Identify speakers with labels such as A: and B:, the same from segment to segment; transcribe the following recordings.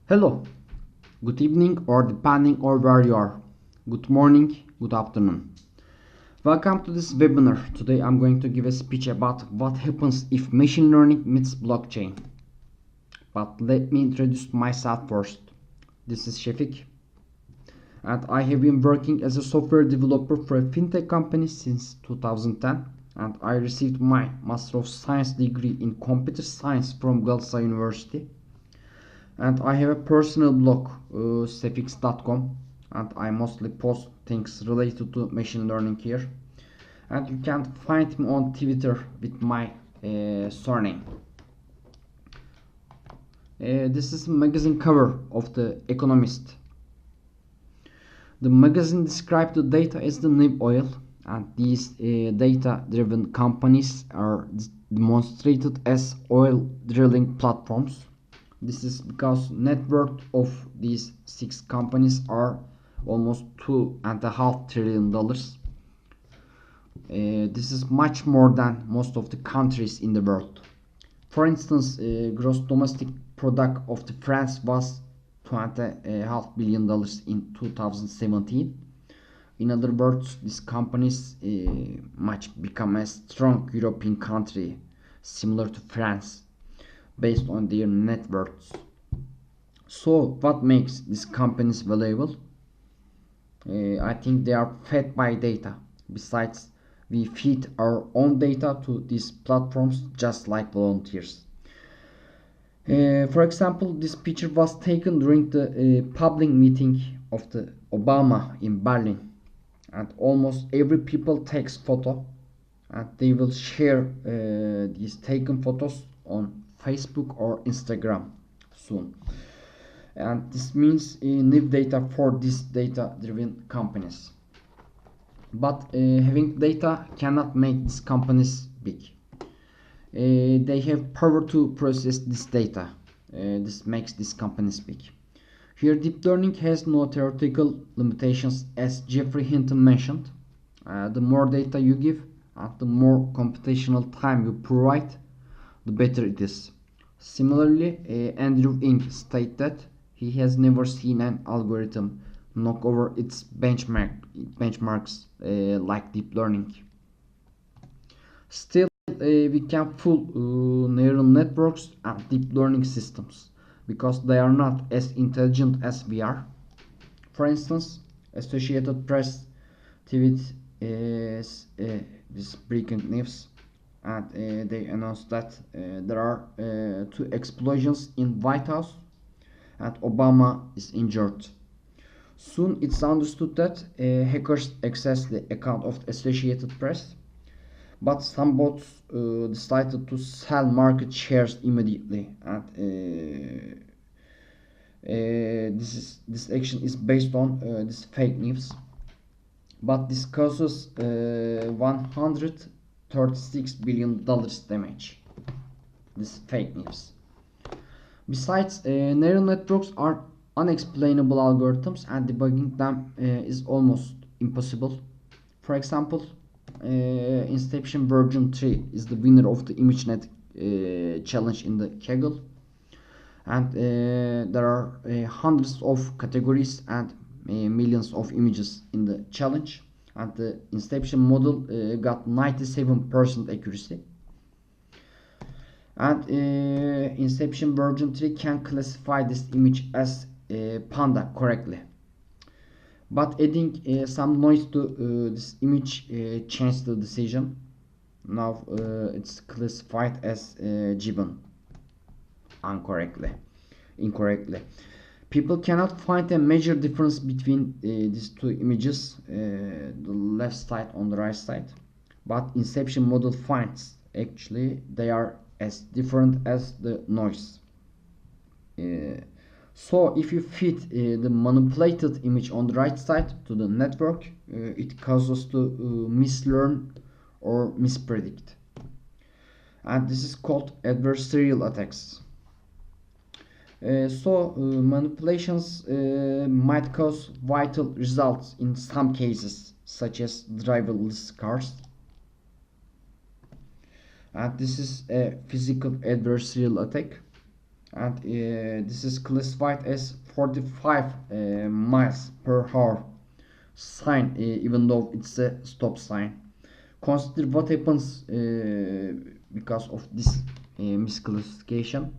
A: Hello, good evening, or depending on where you are. Good morning, good afternoon. Welcome to this webinar. Today I'm going to give a speech about what happens if machine learning meets blockchain. But let me introduce myself first. This is Shefik, and I have been working as a software developer for a fintech company since 2010, and I received my Master of Science degree in Computer Science from Galatasaray University. And I have a personal blog, cefix.com, and I mostly post things related to machine learning here. And you can find me on Twitter with my surname. This is a magazine cover of The Economist. The magazine described the data as the new oil, and these data-driven companies are demonstrated as oil drilling platforms. This is because net worth of these six companies are almost $2.5 trillion. This is much more than most of the countries in the world. For instance, gross domestic product of the France was $20.5 billion in 2017. In other words, these companies might become a strong European country similar to France, based on their net worths. So what makes these companies valuable? I think they are fed by data. Besides, we feed our own data to these platforms just like volunteers. For example, this picture was taken during the public meeting of the Obama in Berlin, and almost every people takes photo, and they will share these taken photos on Facebook or Instagram soon. And this means new data for these data driven companies. But having data cannot make these companies big. They have power to process this data. This makes these companies big. Here, deep learning has no theoretical limitations, as Geoffrey Hinton mentioned. The more data you give and the more computational time you provide, the better it is. Similarly, Andrew Ng stated that he has never seen an algorithm knock over its benchmarks like deep learning. Still, we can fool neural networks and deep learning systems because they are not as intelligent as we are. For instance, Associated Press tweeted this breaking news, and they announced that there are two explosions in White House and Obama is injured. Soon it's understood that hackers accessed the account of the Associated Press, but some bots decided to sell market shares immediately, and this action is based on this fake news. But this causes $136 billion damage. This fake news. Besides, neural networks are unexplainable algorithms, and debugging them is almost impossible. For example, Inception version 3 is the winner of the ImageNet challenge in the Kaggle, and there are hundreds of categories and millions of images in the challenge, and the Inception model got 97% accuracy. And Inception version 3 can classify this image as panda correctly, but adding some noise to this image changed the decision. Now it's classified as gibbon incorrectly. People cannot find a major difference between these two images, the left side on the right side, but Inception model finds actually they are as different as the noise. So if you feed the manipulated image on the right side to the network, it causes to mislearn or mispredict, and this is called adversarial attacks. Manipulations might cause vital results in some cases, such as driverless cars. And this is a physical adversarial attack. and this is classified as 45 miles per hour sign, even though it's a stop sign. Consider what happens because of this misclassification.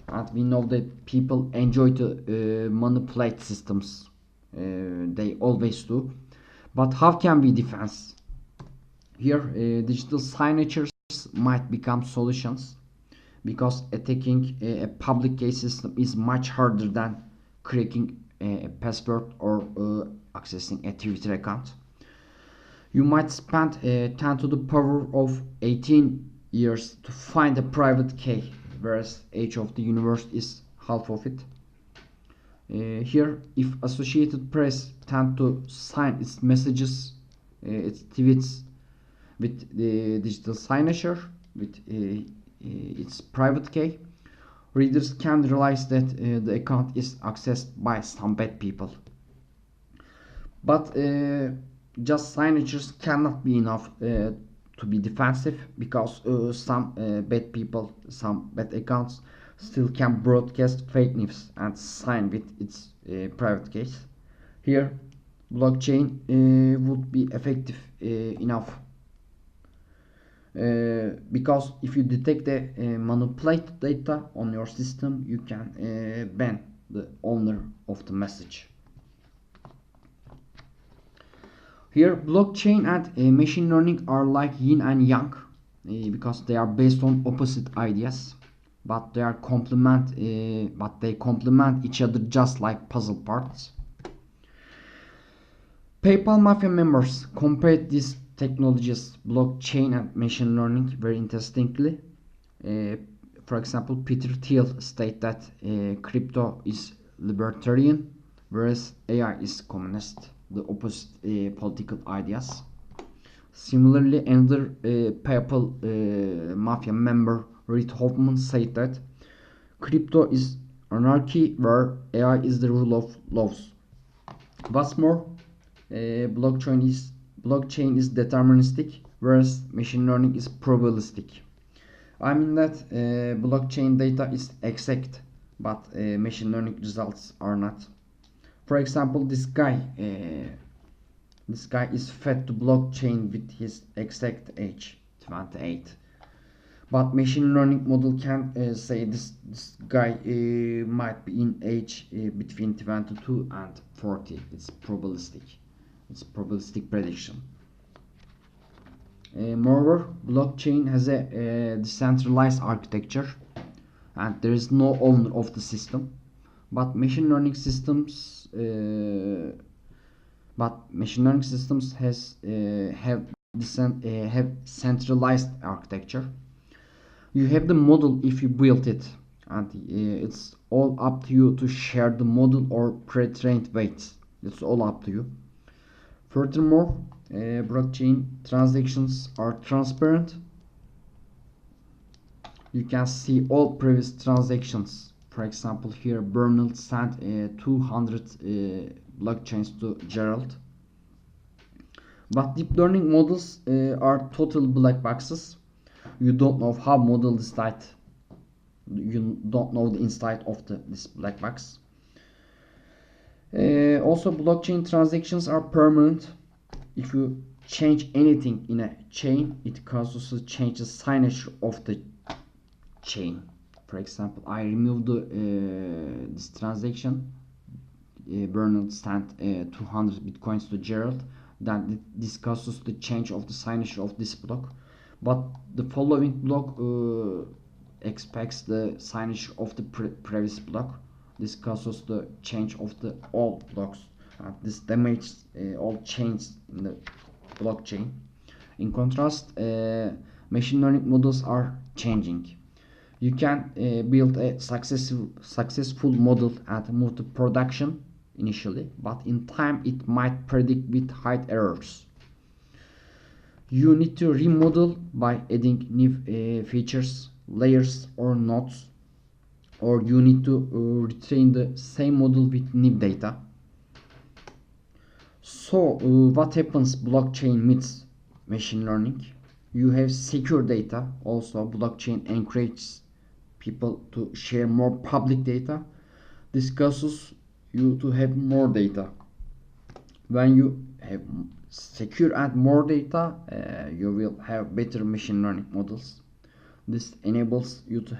A: And we know that people enjoy to manipulate systems. They always do. But how can we defend? Here, digital signatures might become solutions because attacking a public key system is much harder than cracking a password or accessing a Twitter account. You might spend 10 to the power of 18 years to find a private key, whereas age of the universe is half of it. Here, if Associated Press tend to sign its messages, its tweets with the digital signature, with its private key, readers can realize that the account is accessed by some bad people. But just signatures cannot be enough to be defensive because some bad people, some bad accounts still can broadcast fake news and sign with its private keys. Here, blockchain would be effective enough because if you detect the manipulated data on your system, you can ban the owner of the message. Here, blockchain and machine learning are like yin and yang because they are based on opposite ideas, but they complement each other just like puzzle parts. PayPal Mafia members compared these technologies, blockchain and machine learning, very interestingly. For example, Peter Thiel stated that crypto is libertarian, whereas AI is communist, the opposite political ideas. Similarly, another PayPal Mafia member, Reid Hoffman, said that crypto is anarchy where AI is the rule of laws. What's more, blockchain is deterministic, whereas machine learning is probabilistic. I mean that blockchain data is exact, but machine learning results are not. For example, this guy is fed to blockchain with his exact age, 28. But machine learning model can say this guy might be in age between 22 and 40. It's probabilistic. It's probabilistic prediction. Moreover, blockchain has a decentralized architecture, and there is no owner of the system. But machine learning systems, have centralized architecture. You have the model if you build it, and it's all up to you to share the model or pre-trained weights. It's all up to you. Furthermore, blockchain transactions are transparent. You can see all previous transactions. For example, here Bernard sent 200 blockchains to Gerald. But deep learning models are total black boxes. You don't know how model decide. You don't know the inside of this black box. Also, blockchain transactions are permanent. If you change anything in a chain, it causes a change the signature of the chain. For example, I remove this transaction. Bernard sent 200 bitcoins to Gerald. Then this causes the change of the signature of this block. But the following block expects the signature of the previous block. This causes the change of the all blocks. This damages all chains in the blockchain. In contrast, machine learning models are changing. You can build a successful model and move to production initially, but in time it might predict with high errors. You need to remodel by adding new features, layers or nodes, or you need to retrain the same model with new data. So what happens blockchain meets machine learning? You have secure data. Also, blockchain encourages people to share more public data. This causes you to have more data. When you have secure and more data, you will have better machine learning models. This enables you to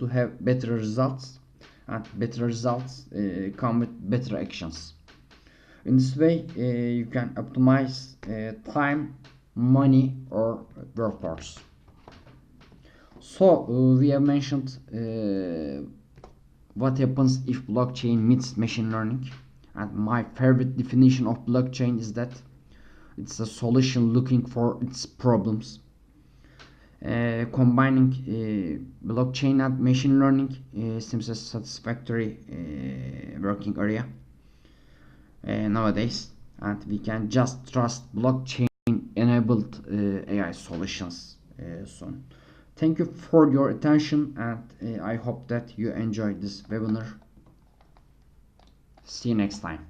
A: have better results, and better results come with better actions. In this way, you can optimize time, money, or workforce. So we have mentioned what happens if blockchain meets machine learning, and my favorite definition of blockchain is that it's a solution looking for its problems. Combining blockchain and machine learning seems a satisfactory working area nowadays, and we can just trust blockchain enabled AI solutions soon. Thank you for your attention, and I hope that you enjoyed this webinar. See you next time.